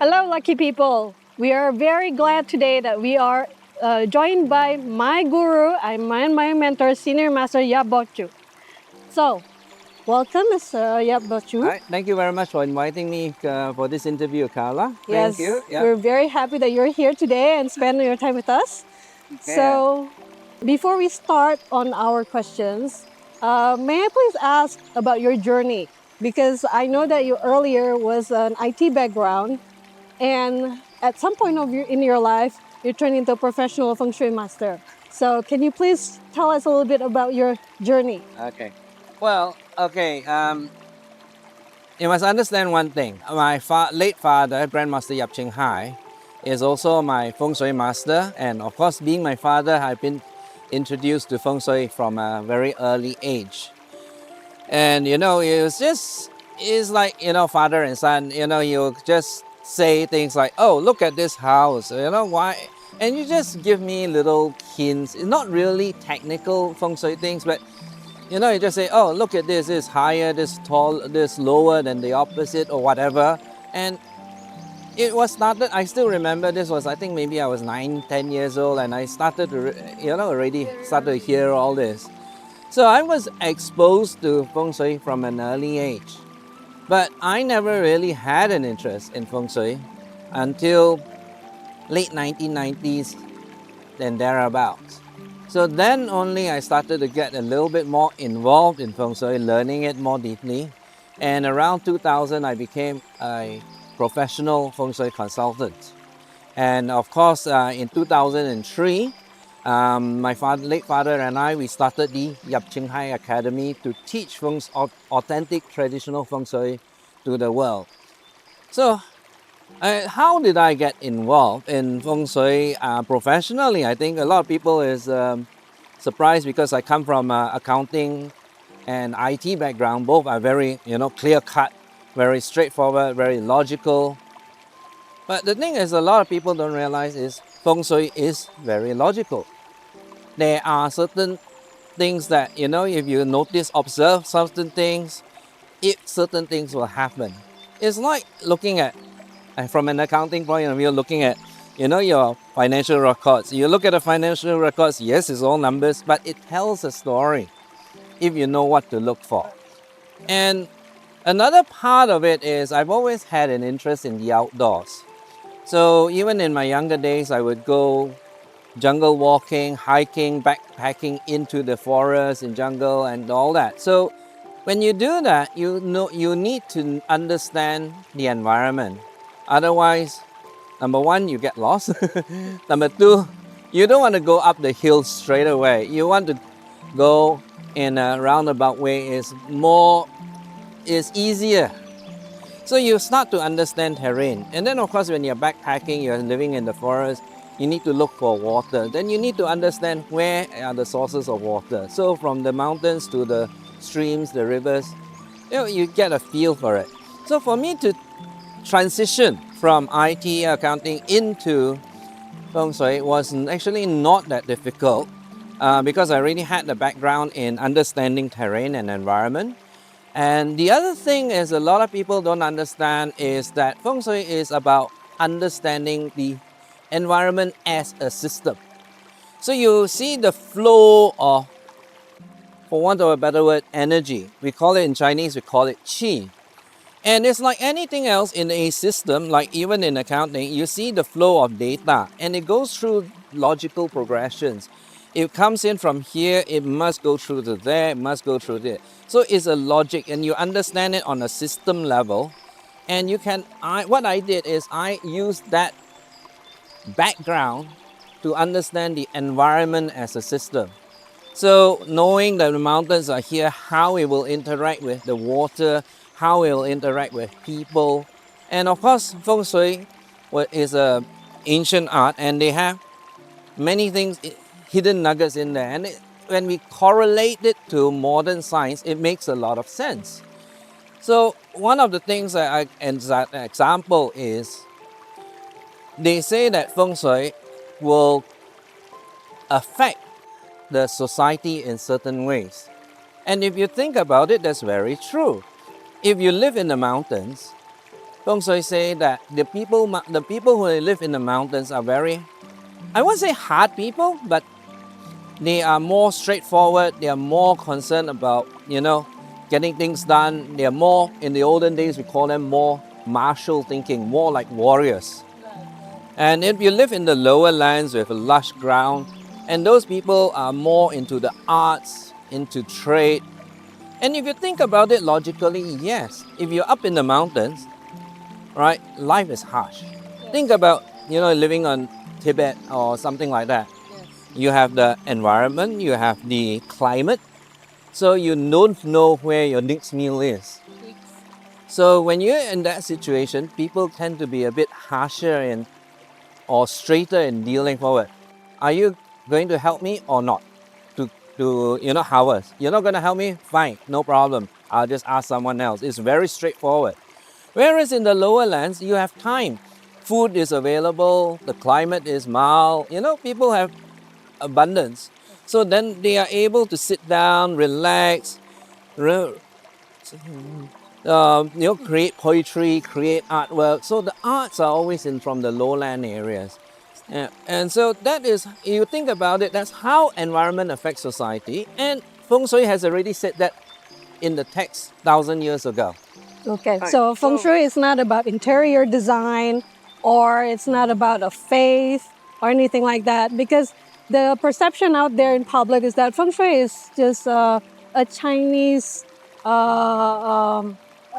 Hello, lucky people. We are very glad today that we are joined by my guru and my mentor, Senior Master Yap Boh Chu. So, welcome, Mr. Yap Boh Chu. Hi, thank you very much for inviting me for this interview, Carla. Yes, Thank you. Yeah. we're very happy that you're here today and spending your time with us. So, before we start on our questions, may I please ask about your journey? Because I know that you earlier was an IT background, and at some point in your life, you turned into a professional feng shui master. So, can you please tell us a little bit about your journey? Okay. Well, okay. You must understand one thing. My late father, Grandmaster Yap Cheng Hai, is also my feng shui master, and of course, being my father, I've been introduced to feng shui from a very early age. And it's like father and son. You just say things like, "Oh, look at this house." Why? And you just give me little hints. It's not really technical feng shui things, but you just say, "Oh, look at this. This higher, this tall, this lower than the opposite, or whatever." And it was started. I still remember this was, I think maybe I was 9, 10 years old, and I started to, already started to hear all this. So I was exposed to feng shui from an early age, but I never really had an interest in feng shui until late 1990s and thereabouts. So then only I started to get a little bit more involved in feng shui, learning it more deeply. And around 2000, I became a professional feng shui consultant. And of course, in 2003, my late father and I, we started the Yap Cheng Hai Academy to teach authentic traditional feng shui to the world. So, how did I get involved in feng shui professionally? I think a lot of people is surprised because I come from accounting and IT background. Both are very, clear cut, very straightforward, very logical. But the thing is, a lot of people don't realize is feng shui is very logical. There are certain things that, if you notice, observe certain things, certain things will happen. It's like looking at, from an accounting point of view, looking at, your financial records. You look at the financial records, yes, it's all numbers, but it tells a story if you know what to look for. And another part of it is I've always had an interest in the outdoors. So even in my younger days, I would go jungle walking, hiking, backpacking into the forest and jungle and all that. So when you do that, you need to understand the environment. Otherwise, number one, you get lost. Number two, you don't want to go up the hill straight away. You want to go in a roundabout way. Is easier. So you start to understand terrain. And then of course, when you're backpacking, you're living in the forest, you need to look for water. Then you need to understand where are the sources of water. So from the mountains to the streams, the rivers, you get a feel for it. So for me to transition from IT accounting into feng shui was actually not that difficult because I already had the background in understanding terrain and environment. And the other thing is a lot of people don't understand is that feng shui is about understanding the environment as a system. So you see the flow of, for want of a better word, energy. We call it in Chinese, we call it qi. And it's like anything else in a system, like even in accounting, you see the flow of data and it goes through logical progressions. It comes in from here, it must go through to there, it must go through there. So it's a logic and you understand it on a system level. And what I did is I used that background to understand the environment as a system. So knowing that the mountains are here, how it will interact with the water, how it will interact with people. And of course, feng shui is an ancient art and they have many things, hidden nuggets in there. And when we correlate it to modern science, it makes a lot of sense. So one of the things that as an example is, they say that feng shui will affect the society in certain ways. And if you think about it, that's very true. If you live in the mountains, Feng Shui say that the people who live in the mountains are very, I won't say hard people, but they are more straightforward. They are more concerned about, getting things done. They are more, in the olden days, we call them more martial thinking, more like warriors. And if you live in the lower lands with a lush ground, and those people are more into the arts, into trade. And if you think about it logically, yes, if you're up in the mountains, right, life is harsh. Think about, living on Tibet or something like that. You have the environment, you have the climate, so you don't know where your next meal is. So when you're in that situation, people tend to be a bit harsher or straighter in dealing forward. Are you going to help me or not? Hours. You're not going to help me? Fine, no problem. I'll just ask someone else. It's very straightforward. Whereas in the lower lands, you have time. Food is available, the climate is mild, people have abundance. So then they are able to sit down, relax, create poetry, create artwork. So the arts are always in from the lowland areas. And so that is, you think about it, that's how environment affects society. And Feng Shui has already said that in the text 1,000 years ago. Okay, so Feng Shui is not about interior design, or it's not about a faith or anything like that, because the perception out there in public is that Feng Shui is just a Chinese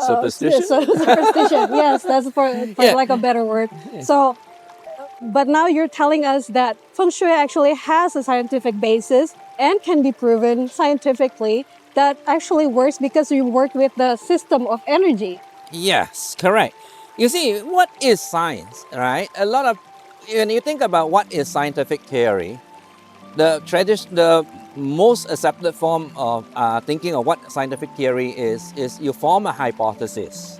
Superstition? superstition. Yes, that's for Yeah. like a better word. So, but now you're telling us that Feng Shui actually has a scientific basis and can be proven scientifically that actually works because you work with the system of energy. Yes, correct. You see, what is science, right? When you think about what is scientific theory, the most accepted form of thinking of what scientific theory is you form a hypothesis.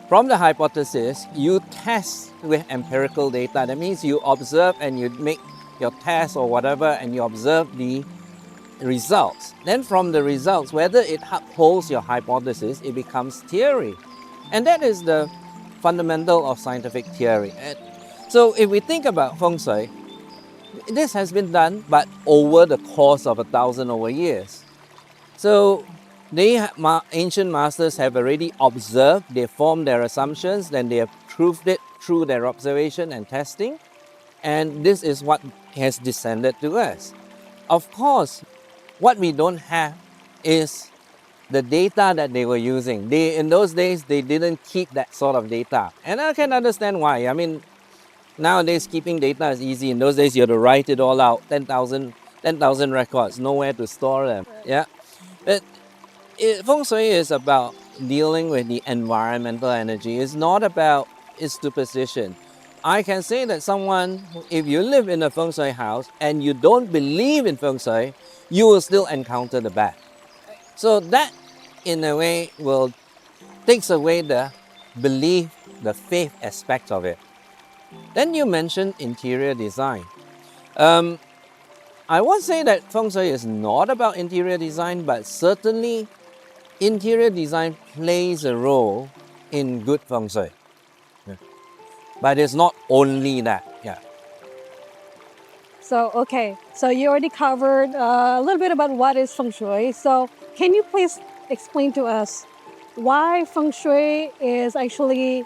From the hypothesis, you test with empirical data. That means you observe and you make your test or whatever, and you observe the results. Then from the results, whether it upholds your hypothesis, it becomes theory. And that is the fundamental of scientific theory. So if we think about Feng Shui, this has been done, but over the course of 1,000 over years. So ancient masters have already observed, they formed their assumptions, then they have proved it through their observation and testing. And this is what has descended to us. Of course, what we don't have is the data that they were using. In those days, they didn't keep that sort of data. And I can understand why. I mean, nowadays, keeping data is easy. In those days, you had to write it all out, 10,000 records, nowhere to store them. Yeah. But Feng Shui is about dealing with the environmental energy. It's not about its superstition. I can say that if you live in a Feng Shui house and you don't believe in Feng Shui, you will still encounter the bad. So that, in a way, takes away the belief, the faith aspect of it. Then you mentioned interior design. I won't say that Feng Shui is not about interior design, but certainly interior design plays a role in good Feng Shui. Yeah. But it's not only that. Yeah. So, okay, so you already covered a little bit about what is Feng Shui. So, can you please explain to us why Feng Shui is actually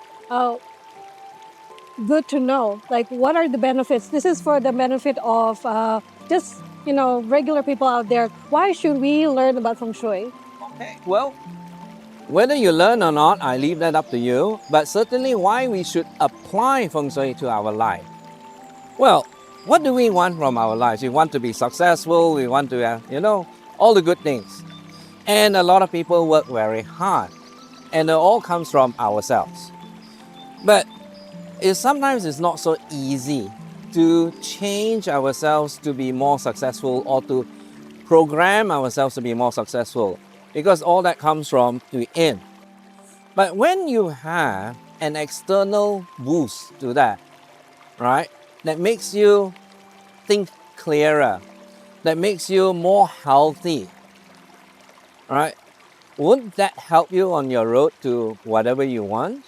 good to know? Like, what are the benefits? This is for the benefit of just, regular people out there. Why should we learn about Feng Shui? Okay. Well, whether you learn or not, I leave that up to you. But certainly why we should apply Feng Shui to our life. Well, what do we want from our lives? We want to be successful. We want to have, all the good things. And a lot of people work very hard. And it all comes from ourselves. But sometimes it's not so easy to change ourselves to be more successful or to program ourselves to be more successful, because all that comes from within. But when you have an external boost to that, right, that makes you think clearer, that makes you more healthy, right, wouldn't that help you on your road to whatever you want?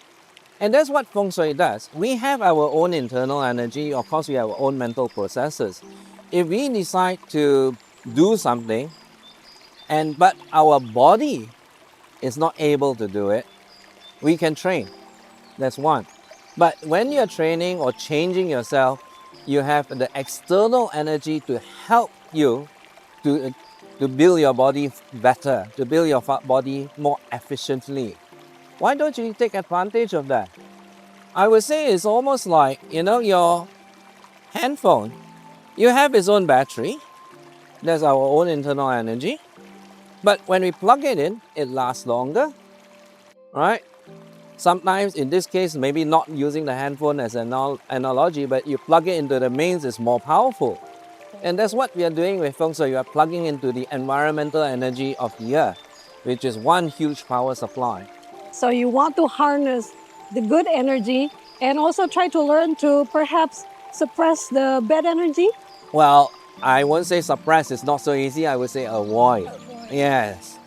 And that's what Feng Shui does. We have our own internal energy, of course, we have our own mental processes. If we decide to do something, but our body is not able to do it, we can train. That's one. But when you're training or changing yourself, you have the external energy to help you to, to build your body better, to build your body more efficiently. Why don't you take advantage of that? I would say it's almost like, your handphone. You have its own battery. There's our own internal energy. But when we plug it in, it lasts longer, right? Sometimes, in this case, maybe not using the handphone as an analogy, but you plug it into the mains, it's more powerful. And that's what we are doing with Feng Shui. You are plugging into the environmental energy of the earth, which is one huge power supply. So you want to harness the good energy and also try to learn to perhaps suppress the bad energy? Well, I won't say suppress, it's not so easy. I would say avoid. Yes.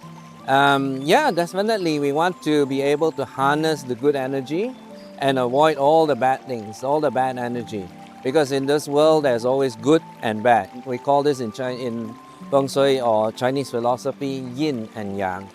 Yeah, definitely. We want to be able to harness the good energy and avoid all the bad things, all the bad energy. Because in this world, there's always good and bad. We call this in Feng Shui or Chinese philosophy yin and yang.